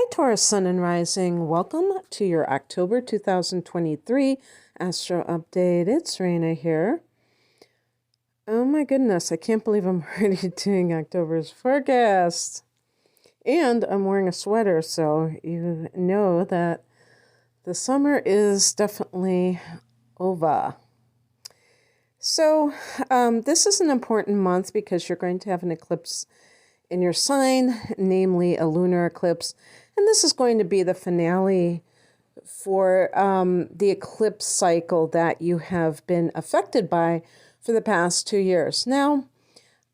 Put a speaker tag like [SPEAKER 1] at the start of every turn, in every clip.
[SPEAKER 1] Hi, Taurus Sun and Rising. Welcome to your October 2023 Astro Update. It's Raina here. Oh my goodness, I can't believe I'm already doing October's forecast. And I'm wearing a sweater, so you know that the summer is definitely over. So this is an important month because you're going to have an eclipse in your sign, namely a lunar eclipse. And this is going to be the finale for the eclipse cycle that you have been affected by for the past 2 years. Now,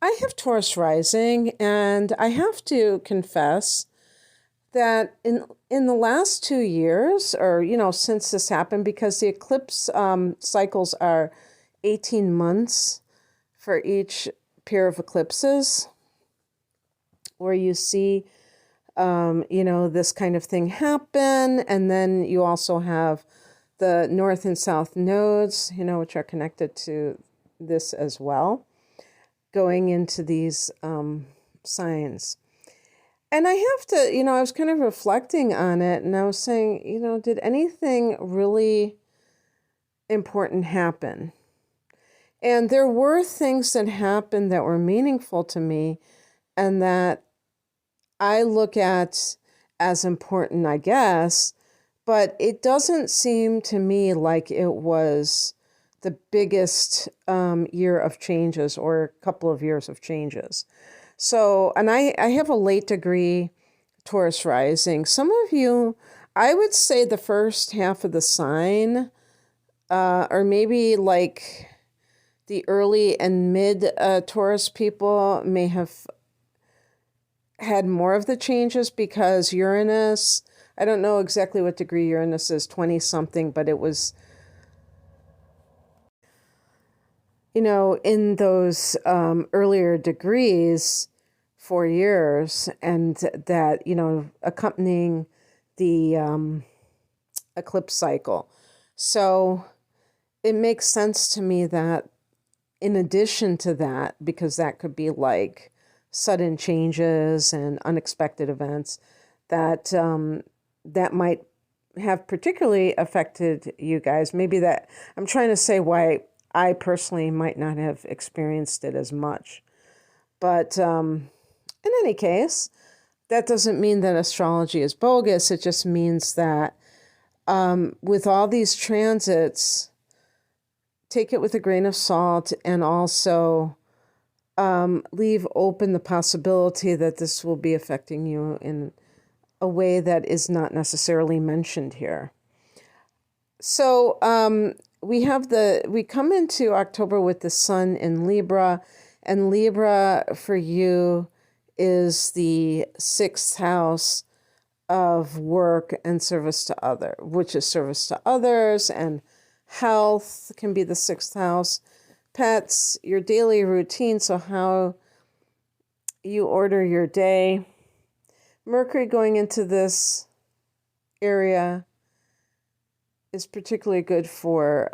[SPEAKER 1] I have Taurus rising, and I have to confess that in the last 2 years, or since this happened, because the eclipse cycles are 18 months for each pair of eclipses, where you see, this kind of thing happen. And then you also have the north and south nodes, which are connected to this as well, going into these signs. And I have to, I was kind of reflecting on it, and I was saying, did anything really important happen? And there were things that happened that were meaningful to me and that I look at as important, I guess, but it doesn't seem to me like it was the biggest year of changes or a couple of years of changes. So, and I have a late degree Taurus rising. Some of you, I would say the first half of the sign, or maybe like the early and mid Taurus people may have had more of the changes because Uranus, I don't know exactly what degree Uranus is, 20 something, but it was, in those earlier degrees, 4 years, and that, accompanying the eclipse cycle. So it makes sense to me that in addition to that, because that could be like sudden changes and unexpected events, that that might have particularly affected you guys. Maybe that I'm trying to say why I personally might not have experienced it as much. But in any case, that doesn't mean that astrology is bogus. It just means that with all these transits, take it with a grain of salt, and also leave open the possibility that this will be affecting you in a way that is not necessarily mentioned here. So we come into October with the sun in Libra, and Libra for you is the 6th house of work and service to which is service to others, and health can be the 6th house. Pets, your daily routine, so how you order your day. Mercury going into this area is particularly good for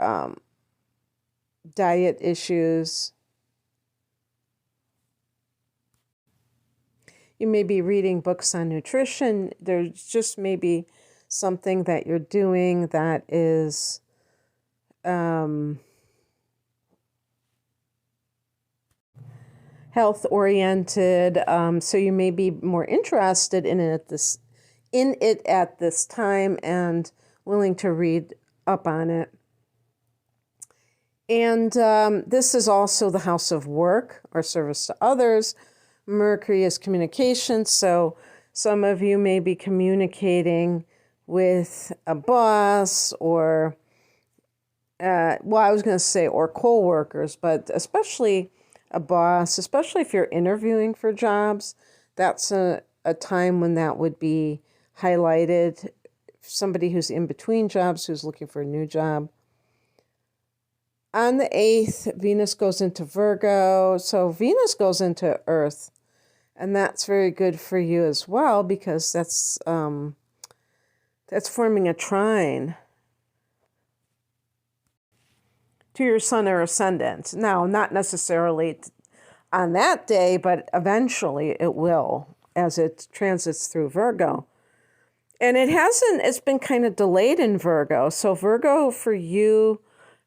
[SPEAKER 1] diet issues. You may be reading books on nutrition. There's just maybe something that you're doing that is health oriented, so you may be more interested in it at this time and willing to read up on it. And this is also the house of work or service to others. Mercury is communication, so some of you may be communicating with a boss or I was going to say or co-workers, but especially a boss, especially if you're interviewing for jobs. That's a time when that would be highlighted. Somebody who's in between jobs, who's looking for a new job. On the 8th, Venus goes into Virgo. So Venus goes into Earth, and that's very good for you as well, because that's forming a trine to your sun or ascendant. Now, not necessarily on that day, but eventually it will, as it transits through Virgo. And it's been kind of delayed in Virgo. So Virgo for you,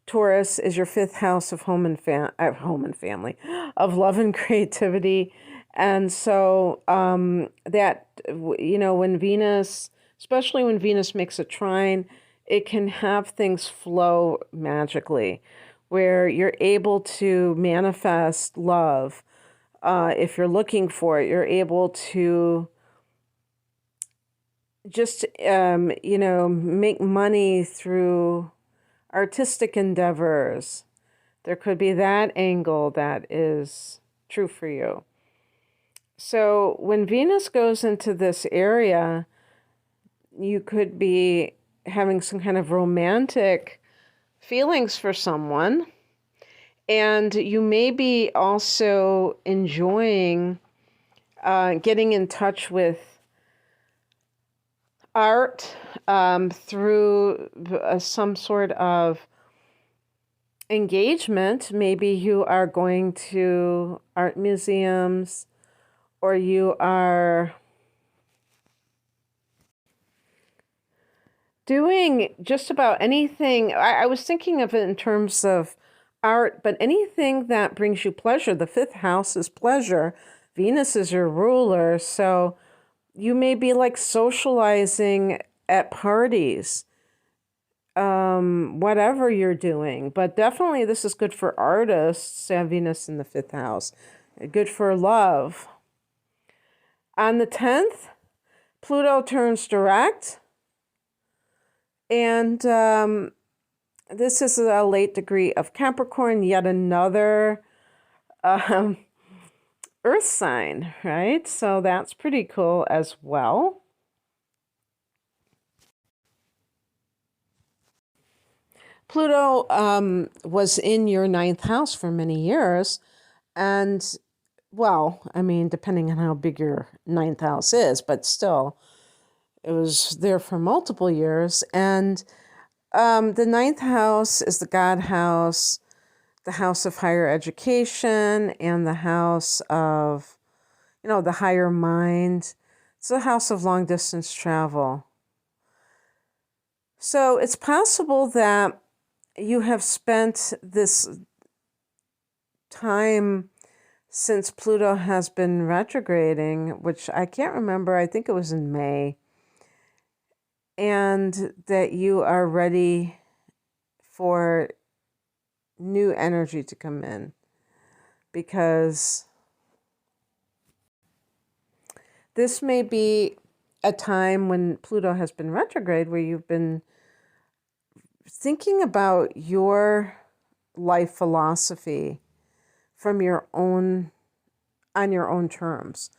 [SPEAKER 1] Taurus, is your fifth house of home and family, of love and creativity. And so when Venus, especially when Venus makes a trine, it can have things flow magically, where you're able to manifest love. If you're looking for it, you're able to just, make money through artistic endeavors. There could be that angle that is true for you. So when Venus goes into this area, you could be having some kind of romantic feelings for someone. And you may be also enjoying getting in touch with art through some sort of engagement. Maybe you are going to art museums, or you are doing just about anything. I was thinking of it in terms of art, but anything that brings you pleasure. The fifth house is pleasure. Venus is your ruler. So you may be like socializing at parties, whatever you're doing. But definitely this is good for artists, Venus in the fifth house. Good for love. On the 10th, Pluto turns direct. And this is a late degree of Capricorn, yet another Earth sign, right? So that's pretty cool as well. Pluto was in your ninth house for many years. And, well, I mean, depending on how big your ninth house is, but still, it was there for multiple years. And the ninth house is the God house, the house of higher education, and the house of, the higher mind. It's a house of long distance travel. So it's possible that you have spent this time since Pluto has been retrograding, which I can't remember, I think it was in May, and that you are ready for new energy to come in, because this may be a time when Pluto has been retrograde where you've been thinking about your life philosophy on your own terms.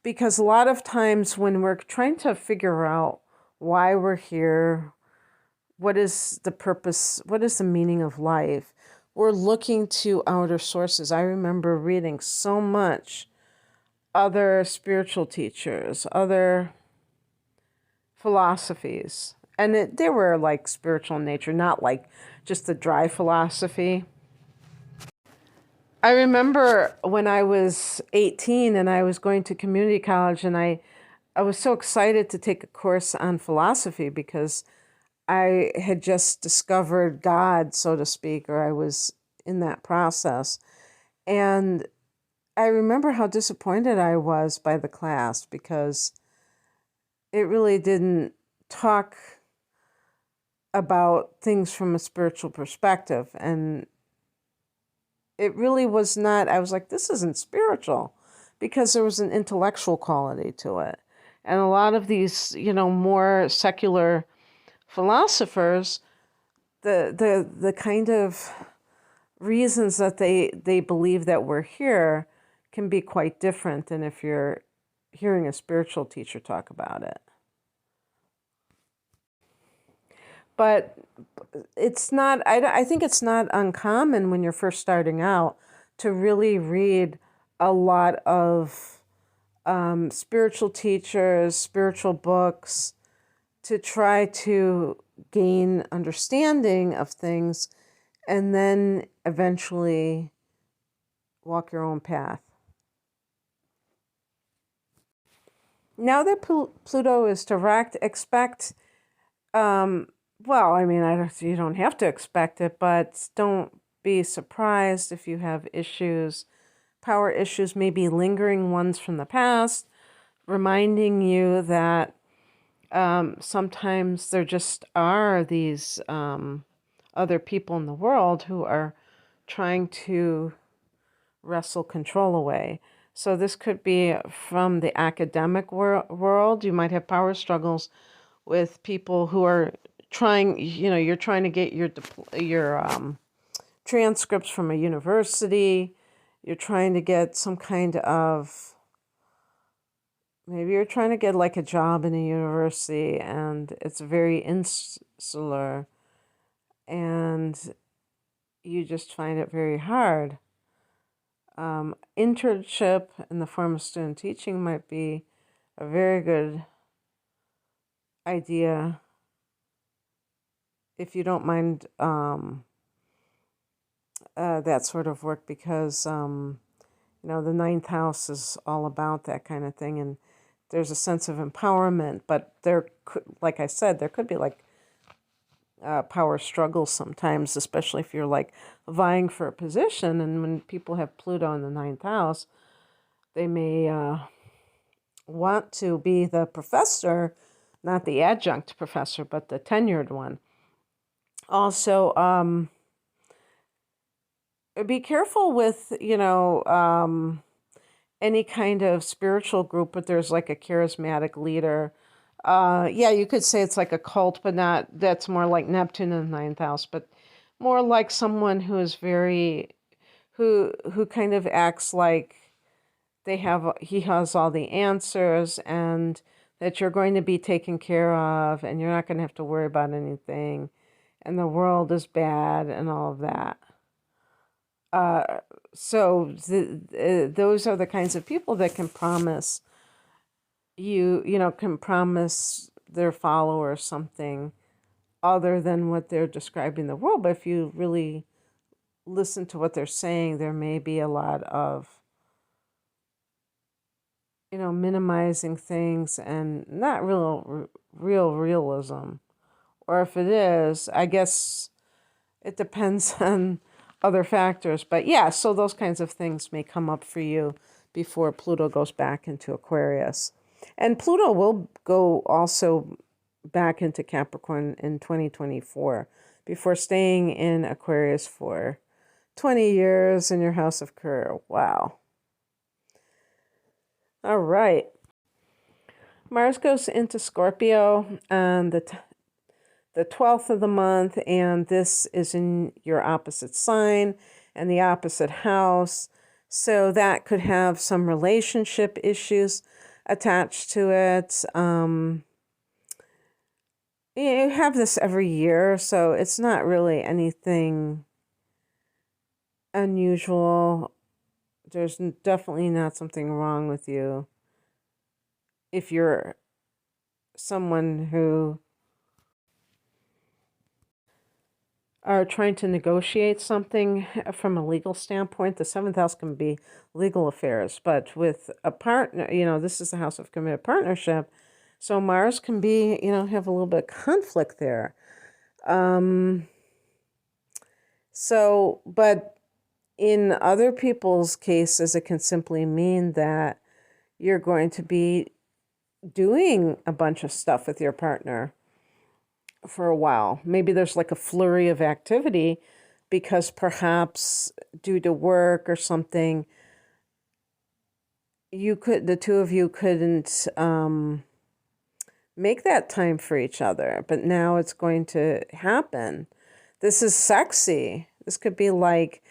[SPEAKER 1] Because a lot of times when we're trying to figure out why we're here, what is the purpose, what is the meaning of life, we're looking to outer sources. I remember reading so much other spiritual teachers, other philosophies. And they were like spiritual in nature, not like just the dry philosophy. I remember when I was 18 and I was going to community college, and I was so excited to take a course on philosophy because I had just discovered God, so to speak, or I was in that process. And I remember how disappointed I was by the class because it really didn't talk about things from a spiritual perspective. And it really was not, I was like, this isn't spiritual, because there was an intellectual quality to it. And a lot of these, more secular philosophers, the kind of reasons that they believe that we're here can be quite different than if you're hearing a spiritual teacher talk about it. But it's not, I think it's not uncommon when you're first starting out to really read a lot of spiritual teachers, spiritual books, to try to gain understanding of things and then eventually walk your own path. now that Pluto is direct, expect, well, I mean, you don't have to expect it, but don't be surprised if you have issues, power issues, maybe lingering ones from the past, reminding you that sometimes there just are these other people in the world who are trying to wrestle control away. So this could be from the academic world. You might have power struggles with people who are trying, you're trying to get your transcripts from a university. You're trying to get some kind of, maybe you're trying to get like a job in a university and it's very insular and you just find it very hard. Internship in the form of student teaching might be a very good idea if you don't mind that sort of work, because the ninth house is all about that kind of thing, and there's a sense of empowerment. But there could, like I said, there could be like power struggles sometimes, especially if you're like vying for a position. And when people have Pluto in the ninth house, they may want to be the professor, not the adjunct professor, but the tenured one. Also, be careful with, any kind of spiritual group, but there's like a charismatic leader. Yeah, you could say it's like a cult, but not, that's more like Neptune in the ninth house, but more like someone who is who kind of acts like he has all the answers and that you're going to be taken care of and you're not going to have to worry about anything and the world is bad and all of that. So those are the kinds of people that can promise can promise their followers something other than what they're describing the world. But if you really listen to what they're saying, there may be a lot of, minimizing things and not real realism. Or if it is, I guess it depends on other factors. But yeah, so those kinds of things may come up for you before Pluto goes back into Aquarius. And Pluto will go also back into Capricorn in 2024 before staying in Aquarius for 20 years in your house of career. Wow. All right. Mars goes into Scorpio on the 12th of the month, and this is in your opposite sign and the opposite house. So that could have some relationship issues attached to it. You have this every year, so it's not really anything unusual. There's definitely not something wrong with you if you're someone who are trying to negotiate something from a legal standpoint. The seventh house can be legal affairs, but with a partner, this is the house of committed partnership. So Mars can be, have a little bit of conflict there. But in other people's cases, it can simply mean that you're going to be doing a bunch of stuff with your partner for a while. Maybe there's like a flurry of activity because perhaps due to work or something, the two of you couldn't make that time for each other, but now it's going to happen. This is sexy. This could be like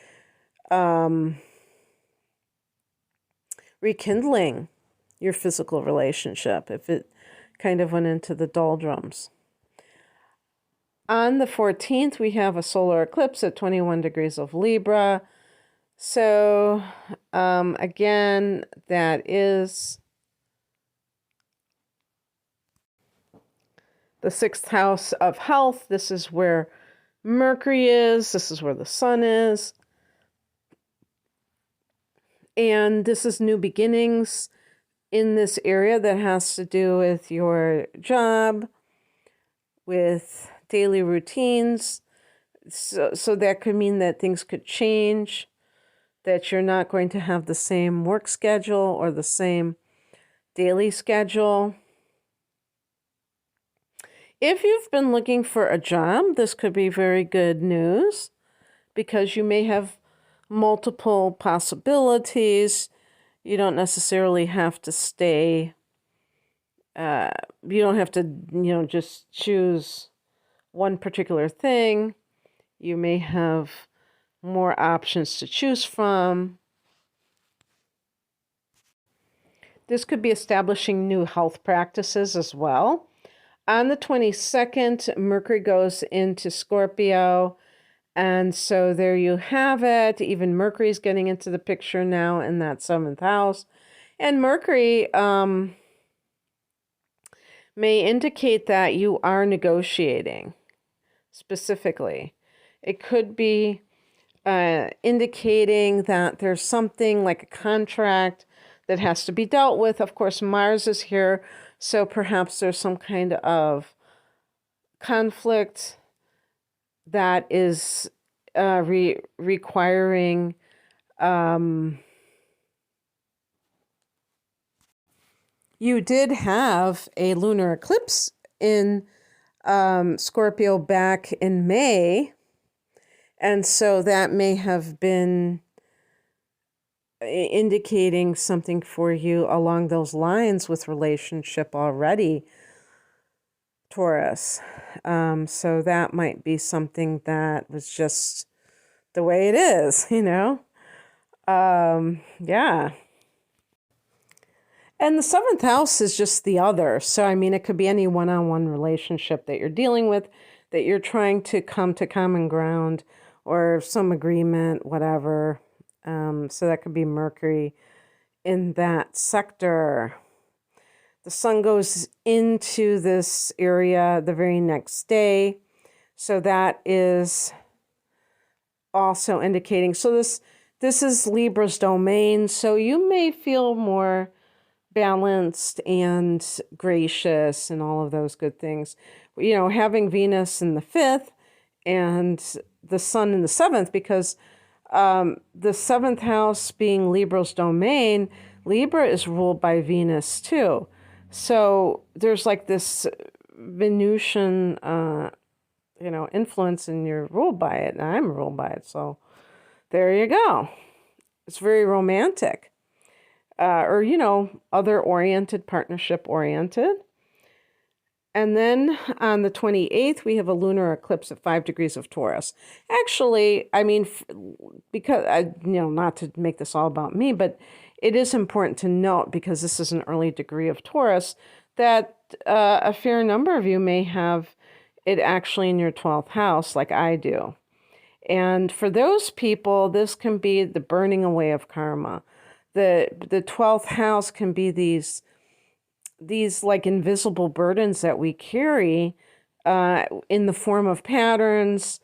[SPEAKER 1] rekindling your physical relationship if it kind of went into the doldrums. On the 14th, we have a solar eclipse at 21 degrees of Libra. So, again, that is the sixth house of health. This is where Mercury is. This is where the sun is. And this is new beginnings. in this area that has to do with your job, with daily routines. So that could mean that things could change, that you're not going to have the same work schedule or the same daily schedule. If you've been looking for a job, this could be very good news because you may have multiple possibilities. You don't necessarily have to stay, you don't have to, just choose one particular thing. You may have more options to choose from. This could be establishing new health practices as well. On the 22nd, Mercury goes into Scorpio. And so there you have it. Even Mercury's getting into the picture now in that 7th house. And Mercury may indicate that you are negotiating specifically. It could be indicating that there's something like a contract that has to be dealt with. Of course, Mars is here, so perhaps there's some kind of conflict that is requiring you did have a lunar eclipse in Scorpio back in May, and so that may have been indicating something for you along those lines with relationship already, Taurus. So that might be something that was just the way it is, yeah. And the 7th house is just the other. So, it could be any one-on-one relationship that you're dealing with, that you're trying to come to common ground or some agreement, whatever. So that could be Mercury in that sector. The sun goes into this area the very next day. So that is also indicating. So this is Libra's domain. So you may feel more balanced and gracious and all of those good things. Having Venus in the 5th and the sun in the 7th, because the 7th house being Libra's domain, Libra is ruled by Venus too. So there's like this Venusian, influence, and you're ruled by it, and I'm ruled by it. So there you go. It's very romantic. Or other-oriented, partnership-oriented. And then on the 28th, we have a lunar eclipse at 5 degrees of Taurus. Actually, because, not to make this all about me, but it is important to note, because this is an early degree of Taurus, that a fair number of you may have it actually in your 12th house, like I do. And for those people, this can be the burning away of karma. The 12th house can be these like invisible burdens that we carry in the form of patterns,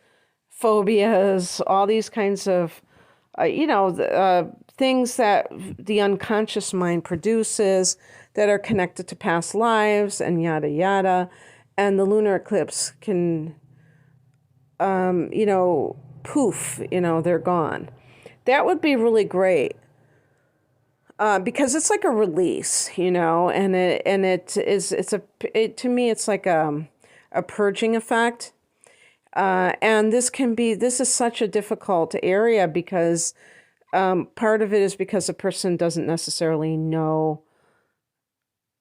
[SPEAKER 1] phobias, all these kinds of, things that the unconscious mind produces that are connected to past lives and yada, yada. And the lunar eclipse can, poof, they're gone. That would be really great. Because it's like a release, to me, it's like a purging effect. And this is such a difficult area because part of it is because a person doesn't necessarily know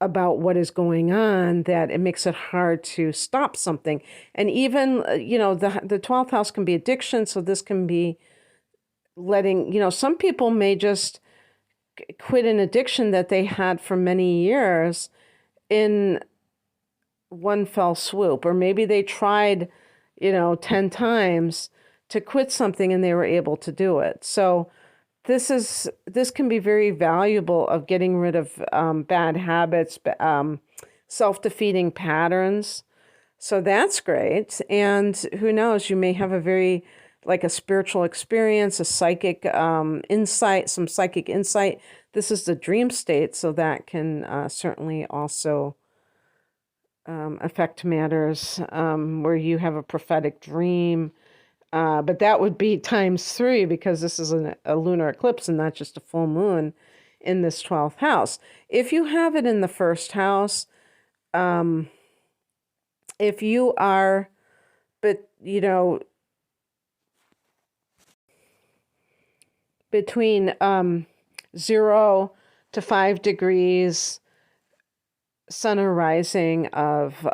[SPEAKER 1] about what is going on, that it makes it hard to stop something. And even, the 12th house can be addiction. So this can be letting, some people may just quit an addiction that they had for many years in one fell swoop, or maybe they tried, 10 times to quit something and they were able to do it. So this can be very valuable of getting rid of bad habits, self-defeating patterns. So that's great. And who knows, you may have a very like a spiritual experience, a psychic insight, some psychic insight. This is the dream state, so that can certainly also affect matters where you have a prophetic dream. But that would be times 3 because this is a lunar eclipse and not just a full moon in this 12th house. If you have it in the first house, if you are, but between 0 to 5 degrees, sun or rising of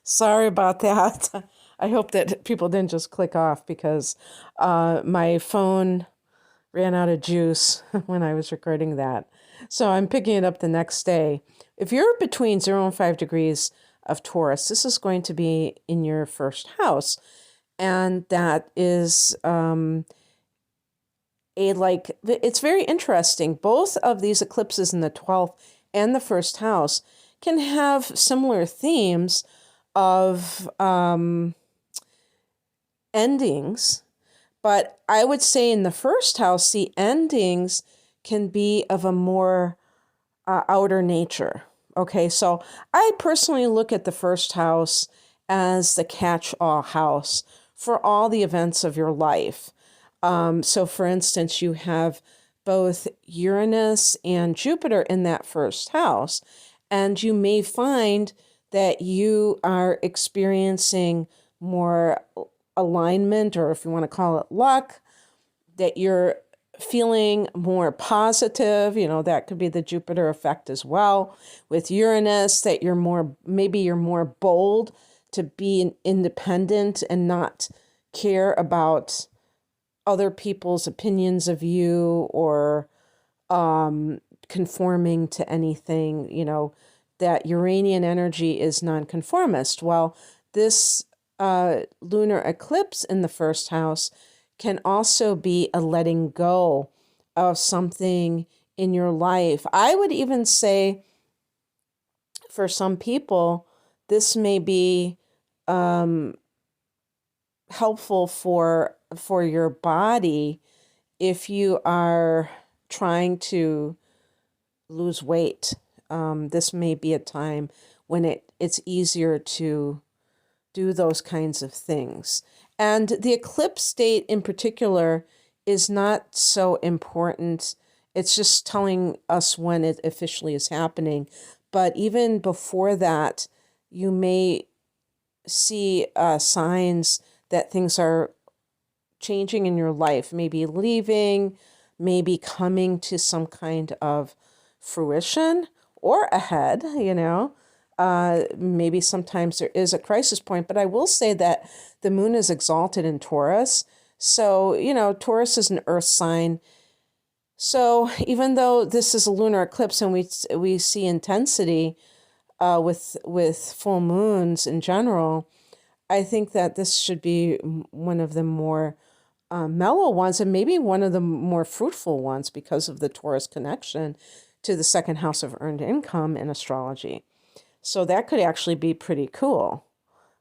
[SPEAKER 1] sorry about that. I hope that people didn't just click off because my phone ran out of juice when I was recording that. So I'm picking it up the next day. If you're between 0 and 5 degrees of Taurus, this is going to be in your first house. And that is it's very interesting. Both of these eclipses in the 12th and the first house can have similar themes of endings. But I would say in the first house, the endings can be of a more outer nature. Okay, so I personally look at the first house as the catch-all house for all the events of your life. So for instance, you have both Uranus and Jupiter in that first house, and you may find that you are experiencing more alignment, or if you want to call it luck, that you're feeling more positive. That could be the Jupiter effect as well. With Uranus, that maybe you're more bold to be independent and not care about other people's opinions of you or conforming to anything. That Uranian energy is nonconformist. Well, this lunar eclipse in the first house can also be a letting go of something in your life. I would even say for some people, this may be helpful for your body if you are trying to lose weight. This may be a time when it's easier to do those kinds of things. And the eclipse state in particular is not so important. It's just telling us when it officially is happening. But even before that, you may see signs that things are changing in your life, maybe leaving, maybe coming to some kind of fruition or ahead, maybe sometimes there is a crisis point, but I will say that the moon is exalted in Taurus. So, Taurus is an earth sign. So even though this is a lunar eclipse and we see intensity with full moons in general, I think that this should be one of the more mellow ones and maybe one of the more fruitful ones because of the Taurus connection to the second house of earned income in astrology. So that could actually be pretty cool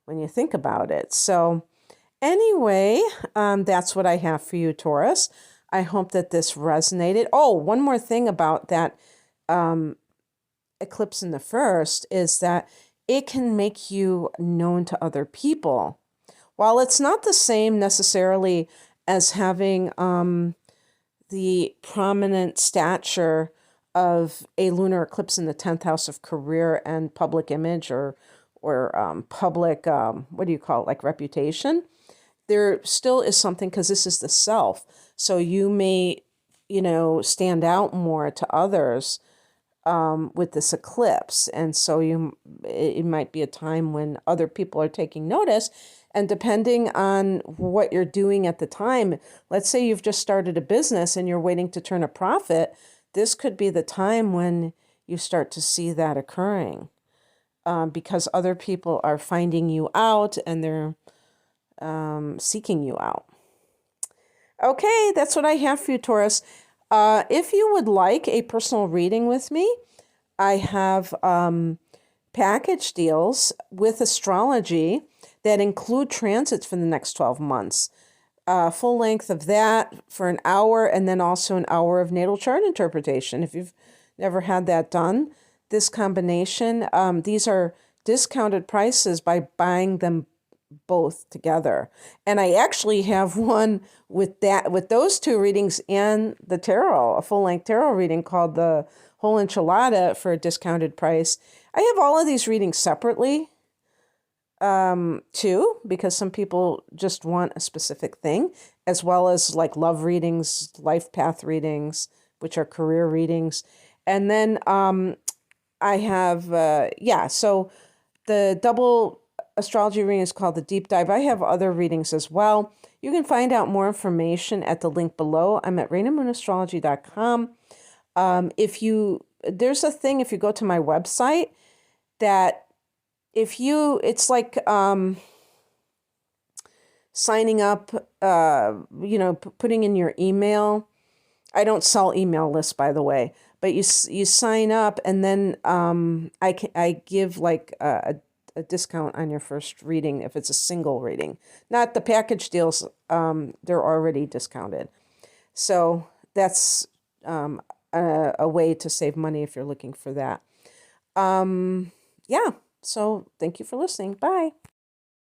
[SPEAKER 1] when you think about it. So anyway, that's what I have for you, Taurus. I hope that this resonated. Oh, one more thing about that eclipse in the first is that it can make you known to other people. While it's not the same necessarily as having the prominent stature of a lunar eclipse in the 10th house of career and public image or public, what do you call it, like reputation, there still is something because this is the self. So you may, stand out more to others with this eclipse. And so it might be a time when other people are taking notice. And depending on what you're doing at the time, let's say you've just started a business and you're waiting to turn a profit, this could be the time when you start to see that occurring because other people are finding you out and they're seeking you out. Okay, that's what I have for you, Taurus. If you would like a personal reading with me, I have package deals with astrology that include transits for the next 12 months. Full length of that for an hour, and then also an hour of natal chart interpretation. If you've never had that done, this combination, these are discounted prices by buying them both together. And I actually have one with those two readings and the tarot, a full-length tarot reading called the Whole Enchilada for a discounted price. I have all of these readings separately too, because some people just want a specific thing, as well as like love readings, life path readings, which are career readings. And then I have, so the double astrology reading is called the Deep Dive. I have other readings as well. You can find out more information at the link below. I'm at rainamoonastrology.com. There's a thing if you go to my website that it's like signing up, putting in your email. I don't sell email lists, by the way, but you sign up, and then I give like a discount on your first reading if it's a single reading. Not the package deals, they're already discounted. So that's a way to save money if you're looking for that. So thank you for listening. Bye.